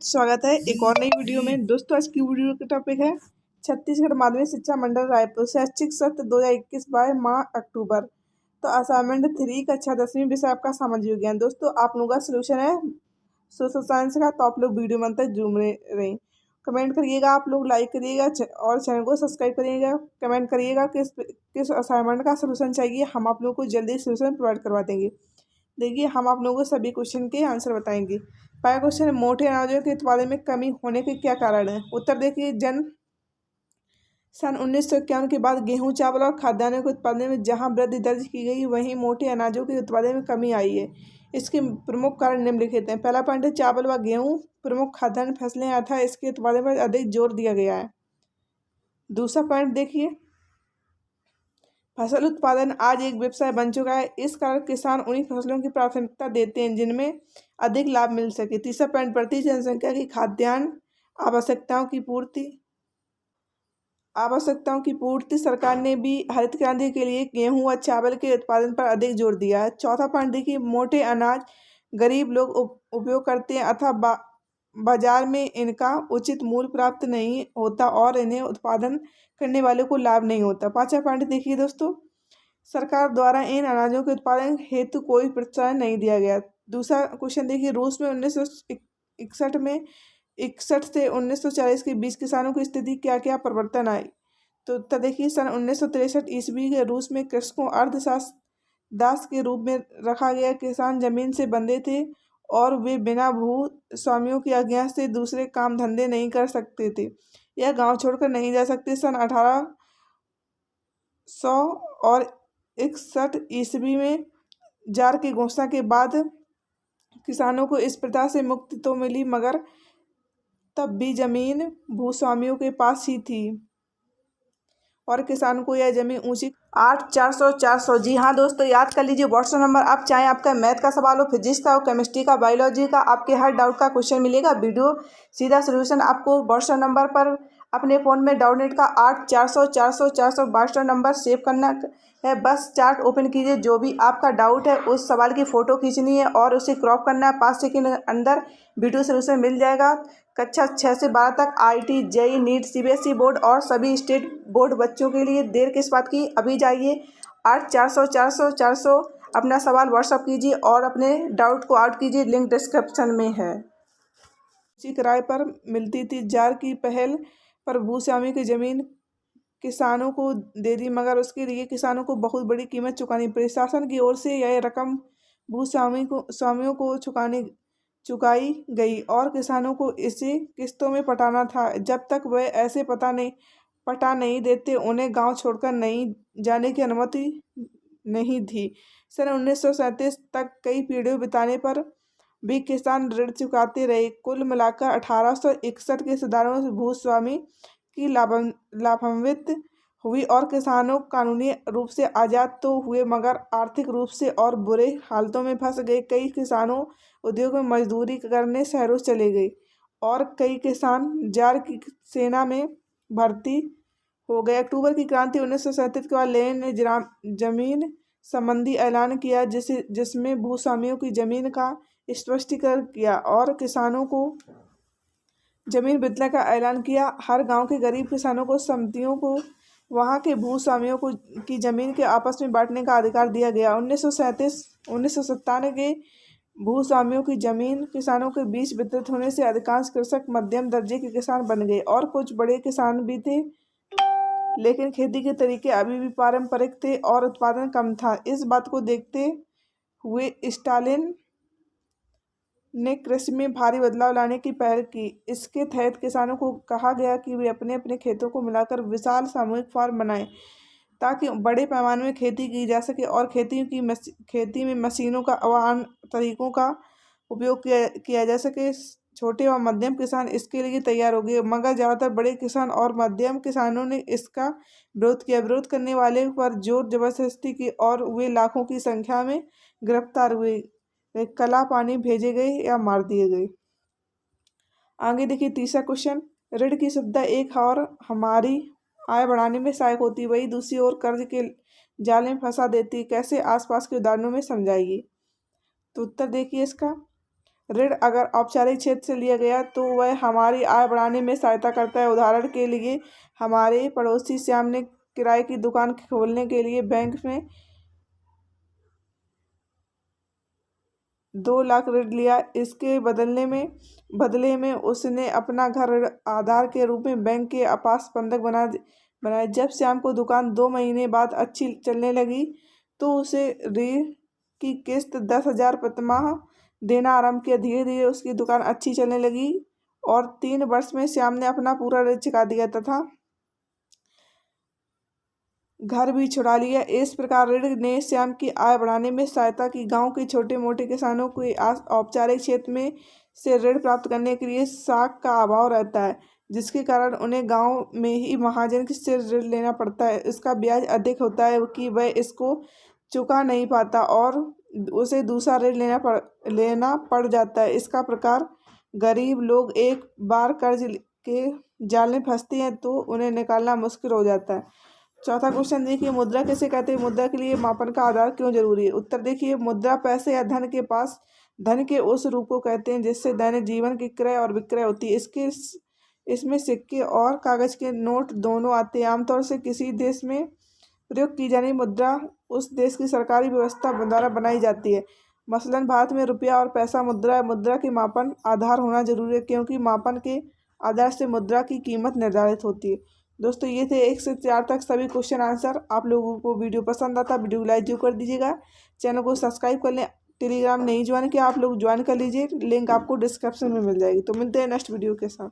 स्वागत है एक और नई वीडियो में। दोस्तों आज की वीडियो का टॉपिक है छत्तीसगढ़ माध्यमिक शिक्षा मंडल रायपुर शैक्षिक सत्र 2021 बाय माह अक्टूबर। तो असाइनमेंट 3 कक्षा 10वीं विषय आपका सामाजिक विज्ञान। दोस्तों आप लोगों का सोल्यूशन है सोशल साइंस का, तो आप लोग वीडियो में तक जूम रहे कमेंट करिएगा, आप लोग लाइक करिएगा और चैनल को सब्सक्राइब करिएगा। कमेंट करिएगा किस असाइनमेंट का सोल्यूशन चाहिए, हम आप लोगों को जल्दी सोल्यूशन प्रोवाइड करवा देंगे। देखिए हम आप लोगों को सभी क्वेश्चन के आंसर बताएंगे। पहला क्वेश्चन है, मोटे अनाजों के उत्पादन में कमी होने के क्या कारण है। उत्तर देखिए, सन 1951 के बाद गेहूं, चावल और खाद्यान्नों के उत्पादन में जहां वृद्धि दर्ज की गई, वहीं मोटे अनाजों के उत्पादन में कमी आई है। इसके प्रमुख कारण निम्नलिखित हैं। पहला पॉइंट है, चावल व गेहूं प्रमुख खाद्यान्न फसलें अतः इसके उत्पादन पर अधिक जोर दिया गया है। दूसरा पॉइंट देखिए, फसल उत्पादन आज एक व्यवसाय बन चुका है, इस कारण किसान उन्हीं फसलों की प्राथमिकता देते हैं जिनमें अधिक लाभ मिल सके। तीसरा पॉइंट, बढ़ती जनसंख्या की खाद्यान्न आवश्यकताओं की पूर्ति सरकार ने भी हरित क्रांति के लिए गेहूं व चावल के उत्पादन पर अधिक जोर दिया है। चौथा पॉइंट देखिए, मोटे अनाज गरीब लोग उपयोग करते हैं अथवा बाजार में इनका उचित मूल्य प्राप्त नहीं होता और इन्हें उत्पादन करने वालों को लाभ नहीं होता। पांचवा पॉइंट देखिए दोस्तों, सरकार द्वारा इन अनाजों के उत्पादन हेतु कोई प्रोत्साहन नहीं दिया गया। दूसरा क्वेश्चन देखिए, रूस में 1961 से 1940 के बीच किसानों की स्थिति क्या क्या परिवर्तन आए। तो उत्तर देखिए, सन 1963 ईस्वी के रूस में कृषकों दास के रूप में रखा गया। किसान जमीन से बंधे थे और वे बिना भू स्वामियों की आज्ञा से दूसरे काम धंधे नहीं कर सकते थे या गांव छोड़कर नहीं जा सकते। सन 1861 ईस्वी में जार की घोषणा के बाद किसानों को इस प्रथा से मुक्ति तो मिली, मगर तब भी जमीन भूस्वामियों के पास ही थी और किसान को यह जमीन ऊंची 8400 जी हाँ दोस्तों, याद कर लीजिए व्हाट्सएप नंबर। आप चाहे आपका मैथ का सवाल हो, फिजिक्स का हो, केमिस्ट्री का, बायोलॉजी का, आपके हर डाउट का क्वेश्चन मिलेगा। वीडियो सीधा सोल्यूशन आपको व्हाट्सएप नंबर पर अपने फ़ोन में डाउनलोड का 8400 नंबर सेव करना है। बस चार्ट ओपन कीजिए, जो भी आपका डाउट है उस सवाल की फ़ोटो खींचनी है और उसे क्रॉप करना है। 5 सेकंड के अंदर वीडियो सोल्यूशन मिल जाएगा। कक्षा 6 से 12 तक IT, JEE, NEET, CBSE board और सभी स्टेट बोर्ड बच्चों के लिए। देर किस बात की, अभी जाइए 8400 अपना सवाल व्हाट्सअप कीजिए और अपने डाउट को आउट कीजिए, लिंक डिस्क्रिप्शन में है। उसी किराए पर मिलती थी। जार की पहल पर भूस्वामी की जमीन किसानों को दे दी, मगर उसके लिए किसानों को बहुत बड़ी कीमत चुकानी पड़ी। शासन की ओर से यह रकम स्वामियों को चुकाई गई और किसानों को इसे किस्तों में पटाना था। जब तक वह ऐसे पटा नहीं देते, उन्हें गांव छोड़कर नहीं जाने की अनुमति नहीं थी। सन 1937 तक कई पीढ़ियों बिताने पर भी किसान ऋण चुकाते रहे। कुल मिलाकर 1861 के सुधारों से भूस्वामी की लाभान्वित हुई और किसानों कानूनी रूप से आज़ाद तो हुए, मगर आर्थिक रूप से और बुरे हालतों में फंस गए। कई किसानों उद्योग में मजदूरी करने शहरों चले गए और कई किसान जार की सेना में भर्ती हो गए। अक्टूबर की क्रांति 1937 के बाद लेनिन ने जमीन संबंधी ऐलान किया, जिसमें भूस्वामियों की जमीन का स्पष्टीकरण किया और किसानों को जमीन वितरण का ऐलान किया। हर गांव के गरीब किसानों को समितियों को वहां के भूस्वामियों की जमीन के आपस में बांटने का अधिकार दिया गया। 1997 के भूस्वामियों की जमीन किसानों के बीच वितरित होने से अधिकांश कृषक मध्यम दर्जे के किसान बन गए और कुछ बड़े किसान भी थे, लेकिन खेती के तरीके अभी भी पारंपरिक थे और उत्पादन कम था। इस बात को देखते हुए स्टालिन ने कृषि में भारी बदलाव लाने की पहल की। इसके तहत किसानों को कहा गया कि वे अपने अपने खेतों को मिलाकर विशाल सामूहिक फार्म बनाएं, ताकि बड़े पैमाने में खेती की जा सके और खेती में मशीनों का व अन्य तरीकों का उपयोग किया जा सके। छोटे व मध्यम किसान इसके लिए तैयार हो गए, मगर ज़्यादातर बड़े किसान और मध्यम किसानों ने इसका विरोध किया। विरोध करने वाले पर जोर जबरदस्ती की और वे लाखों की संख्या में गिरफ्तार हुए, वे कला पानी भेजे गए या मार दिए गए। आगे देखिए तीसरा क्वेश्चन, ऋण की सुविधा एक और हमारी आय बढ़ाने में सहायक होती, वही दूसरी ओर कर्ज के जाल में फंसा देती, कैसे? आसपास के उदाहरणों में समझाइए। तो उत्तर देखिए इसका, ऋण अगर औपचारिक क्षेत्र से लिया गया तो वह हमारी आय बढ़ाने में सहायता करता है। उदाहरण के लिए हमारे पड़ोसी श्याम ने किराए की दुकान खोलने के लिए बैंक में 2 लाख ऋण लिया। इसके बदले में उसने अपना घर ऋण आधार के रूप में बैंक के पास बंधक बनाया। जब श्याम को दुकान 2 महीने बाद अच्छी चलने लगी तो उसे ऋण की किस्त 10,000 प्रतिमाह देना आरंभ किया। धीरे धीरे उसकी दुकान अच्छी चलने लगी और 3 वर्ष में श्याम ने अपना पूरा ऋण चुका दिया तथा घर भी छुड़ा लिया। इस प्रकार ऋण ने श्याम की आय बढ़ाने में सहायता की। गांव के छोटे मोटे किसानों को औपचारिक क्षेत्र में से ऋण प्राप्त करने के लिए साख का अभाव रहता है, जिसके कारण उन्हें गांव में ही महाजन से ऋण लेना पड़ता है। इसका ब्याज अधिक होता है कि वह इसको चुका नहीं पाता और उसे दूसरा ऋण लेना पड़ जाता है। इसका प्रकार गरीब लोग एक बार कर्ज के जाल में फंसते हैं तो उन्हें निकालना मुश्किल हो जाता है। चौथा क्वेश्चन देखिए, मुद्रा किसे कहते हैं? मुद्रा के लिए मापन का आधार क्यों जरूरी है? उत्तर देखिए, मुद्रा पैसे या धन के उस रूप को कहते हैं जिससे दैनिक जीवन की क्रय और विक्रय होती है। इसमें सिक्के और कागज के नोट दोनों आते हैं। आमतौर से किसी देश में प्रयोग की जाने मुद्रा उस देश की सरकारी व्यवस्था द्वारा बनाई जाती है। मसलन भारत में रुपया और पैसा मुद्रा के मापन आधार होना जरूरी है, क्योंकि मापन के आधार से मुद्रा की कीमत निर्धारित होती है। दोस्तों, ये थे 1 से 4 तक सभी क्वेश्चन आंसर। आप लोगों को वीडियो पसंद आता वीडियो को लाइक जरूर कर दीजिएगा, चैनल को सब्सक्राइब कर लें। टेलीग्राम नहीं ज्वाइन किया आप लोग ज्वाइन कर लीजिए, लिंक आपको डिस्क्रिप्शन में मिल जाएगी। तो मिलते हैं नेक्स्ट वीडियो के साथ।